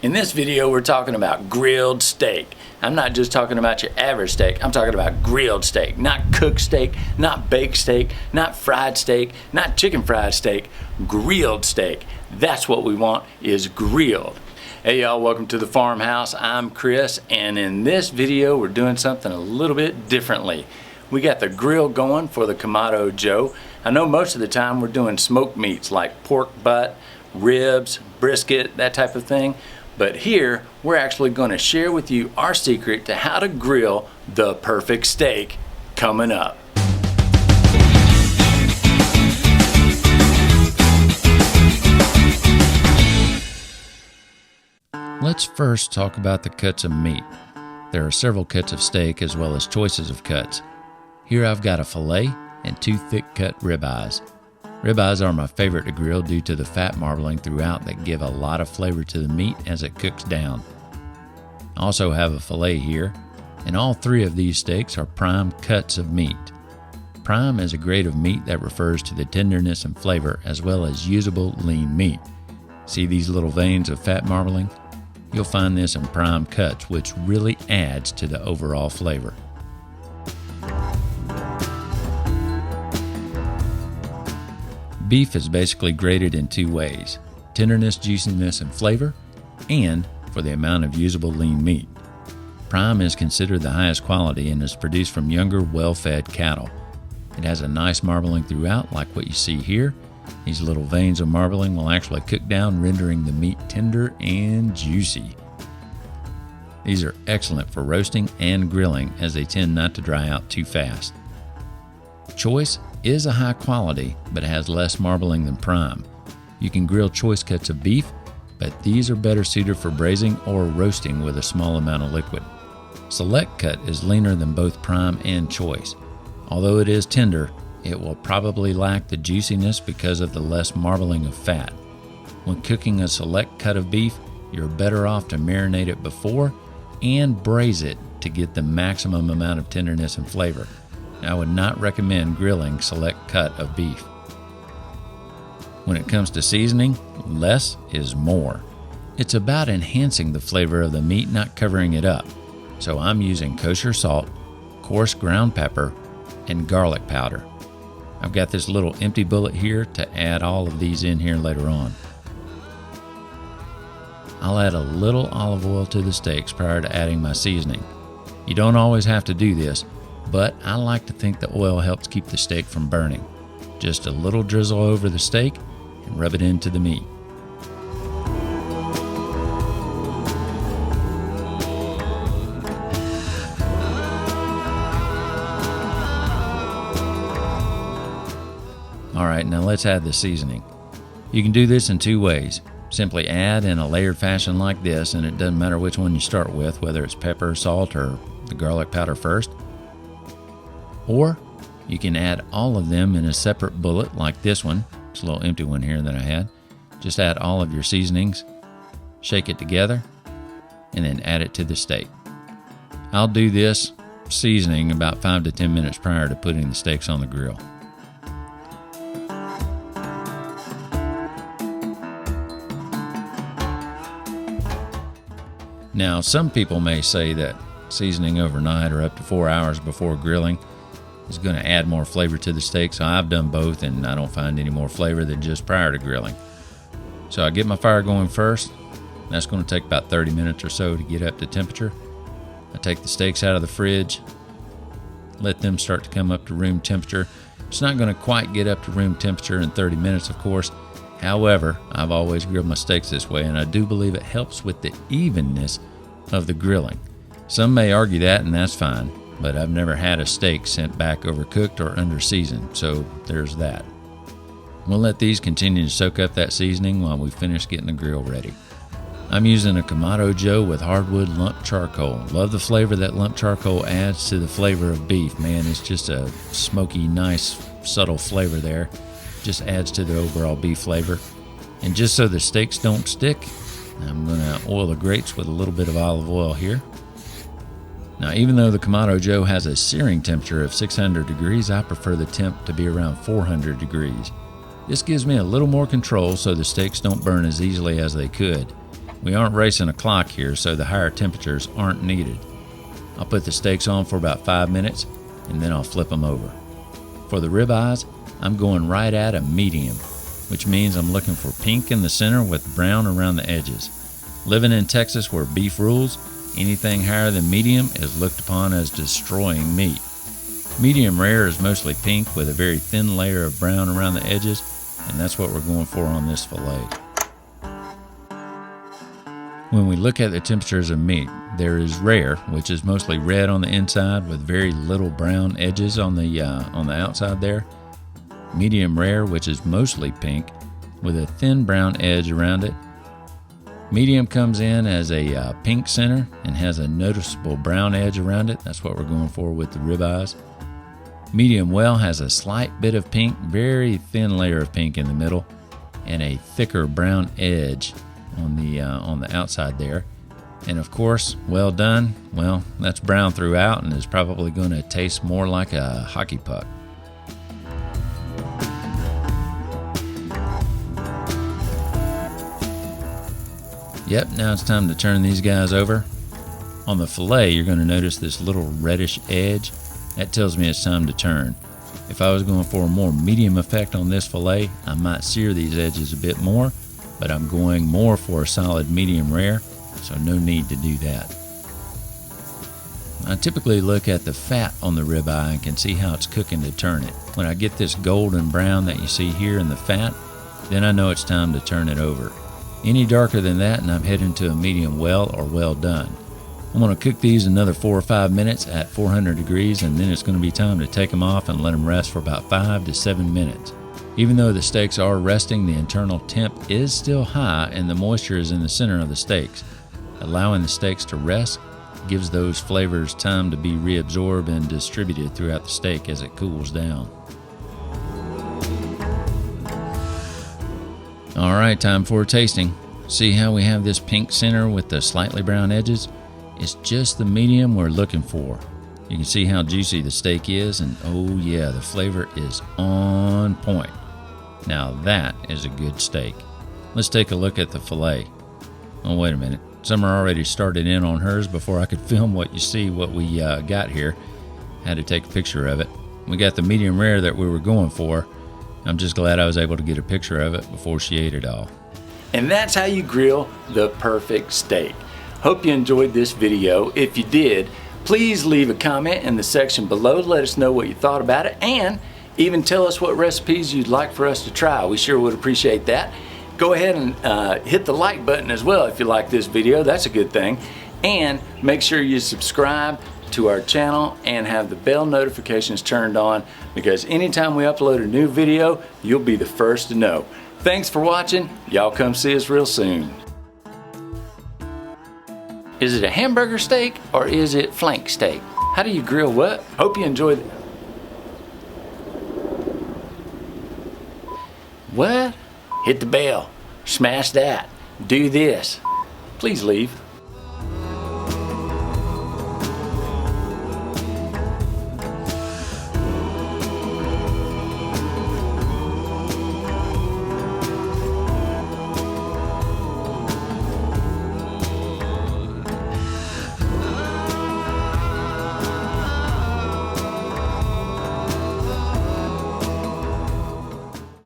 In this video, we're talking about grilled steak. I'm not just talking about your average steak, I'm talking about grilled steak. Not cooked steak, not baked steak, not fried steak, not chicken fried steak, grilled steak. That's what we want, is grilled. Hey y'all, welcome to the farmhouse. I'm Chris, and in this video, we're doing something a little bit differently. We got the grill going for the Kamato Joe. I know most of the time we're doing smoked meats like pork butt, ribs, brisket, that type of thing. But here, we're actually going to share with you our secret to how to grill the perfect steak coming up. Let's first talk about the cuts of meat. There are several cuts of steak as well as choices of cuts. Here I've got a filet and 2 thick cut ribeyes. Ribeyes are my favorite to grill due to the fat marbling throughout that give a lot of flavor to the meat as it cooks down. I also have a filet here, and all 3 of these steaks are prime cuts of meat. Prime is a grade of meat that refers to the tenderness and flavor as well as usable lean meat. See these little veins of fat marbling? You'll find this in prime cuts, which really adds to the overall flavor. Beef is basically graded in 2 ways: tenderness, juiciness, and flavor, and for the amount of usable lean meat. Prime is considered the highest quality and is produced from younger, well-fed cattle. It has a nice marbling throughout, like what you see here. These little veins of marbling will actually cook down, rendering the meat tender and juicy. These are excellent for roasting and grilling as they tend not to dry out too fast. Choice is a high quality, but has less marbling than prime. You can grill choice cuts of beef, but these are better suited for braising or roasting with a small amount of liquid. Select cut is leaner than both prime and choice. Although it is tender, it will probably lack the juiciness because of the less marbling of fat. When cooking a select cut of beef, you're better off to marinate it before and braise it to get the maximum amount of tenderness and flavor. I would not recommend grilling select cut of beef. When it comes to seasoning, less is more. It's about enhancing the flavor of the meat, not covering it up. So I'm using kosher salt, coarse ground pepper, and garlic powder. I've got this little empty bullet here to add all of these in here later on. I'll add a little olive oil to the steaks prior to adding my seasoning. You don't always have to do this, but I like to think the oil helps keep the steak from burning. Just a little drizzle over the steak and rub it into the meat. Alright, now let's add the seasoning. You can do this in 2 ways. Simply add in a layered fashion like this, and it doesn't matter which one you start with, whether it's pepper, salt, or the garlic powder first. Or you can add all of them in a separate bullet like this one. It's a little empty one here that I had. Just add all of your seasonings, shake it together, and then add it to the steak. I'll do this seasoning about 5 to 10 minutes prior to putting the steaks on the grill. Now, some people may say that seasoning overnight or up to 4 hours before grilling is going to add more flavor to the steak, so I've done both and I don't find any more flavor than just prior to grilling. So I get my fire going first. That's going to take about 30 minutes or so to get up to temperature. I take the steaks out of the fridge, let them start to come up to room temperature. It's not going to quite get up to room temperature in 30 minutes, of course. However, I've always grilled my steaks this way, and I do believe it helps with the evenness of the grilling. Some may argue that, and that's fine, but I've never had a steak sent back overcooked or under seasoned, so there's that. We'll let these continue to soak up that seasoning while we finish getting the grill ready. I'm using a Kamato Joe with hardwood lump charcoal. Love the flavor that lump charcoal adds to the flavor of beef. Man, it's just a smoky, nice, subtle flavor there. Just adds to the overall beef flavor. And just so the steaks don't stick, I'm going to oil the grates with a little bit of olive oil here. Now, even though the Kamato Joe has a searing temperature of 600 degrees, I prefer the temp to be around 400 degrees. This gives me a little more control so the steaks don't burn as easily as they could. We aren't racing a clock here, so the higher temperatures aren't needed. I'll put the steaks on for about 5 minutes, and then I'll flip them over. For the ribeyes, I'm going right at a medium, which means I'm looking for pink in the center with brown around the edges. Living in Texas where beef rules, anything higher than medium is looked upon as destroying meat. Medium rare is mostly pink with a very thin layer of brown around the edges, and that's what we're going for on this filet. When we look at the temperatures of meat, there is rare, which is mostly red on the inside with very little brown edges on the outside there. Medium rare, which is mostly pink with a thin brown edge around it. Medium comes in as a pink center and has a noticeable brown edge around it. That's what we're going for with the ribeyes. Medium well has a slight bit of pink, very thin layer of pink in the middle, and a thicker brown edge on the outside there. And of course, well done, well, that's brown throughout and is probably going to taste more like a hockey puck. Yep, now it's time to turn these guys over. On the filet, you're going to notice this little reddish edge. That tells me it's time to turn. If I was going for a more medium effect on this filet, I might sear these edges a bit more, but I'm going more for a solid medium rare, so no need to do that. I typically look at the fat on the ribeye and can see how it's cooking to turn it. When I get this golden brown that you see here in the fat, then I know it's time to turn it over. Any darker than that and I'm heading to a medium well or well done. I'm going to cook these another 4 or 5 minutes at 400 degrees, and then it's going to be time to take them off and let them rest for about 5 to 7 minutes. Even though the steaks are resting, the internal temp is still high and the moisture is in the center of the steaks. Allowing the steaks to rest gives those flavors time to be reabsorbed and distributed throughout the steak as it cools down. All right, time for a tasting. See how we have this pink center with the slightly brown edges? It's just the medium we're looking for. You can see how juicy the steak is, and oh yeah, the flavor is on point. Now that is a good steak. Let's take a look at the filet. Oh, wait a minute. Summer already started in on hers before I could film what we got here. Had to take a picture of it. We got the medium rare that we were going for. I'm just glad I was able to get a picture of it before she ate it all. And that's how you grill the perfect steak. Hope you enjoyed this video. If you did, please leave a comment in the section below. Let us know what you thought about it, and even tell us what recipes you'd like for us to try. We sure would appreciate that. Go ahead and hit the like button as well if you like this video. That's a good thing. And make sure you subscribe to our channel and have the bell notifications turned on, because anytime we upload a new video, you'll be the first to know. Thanks for watching. Y'all come see us real soon. Is it a hamburger steak or is it flank steak? How do you grill what? Hope you enjoyed it. What? Hit the bell. Smash that. Do this. Please leave.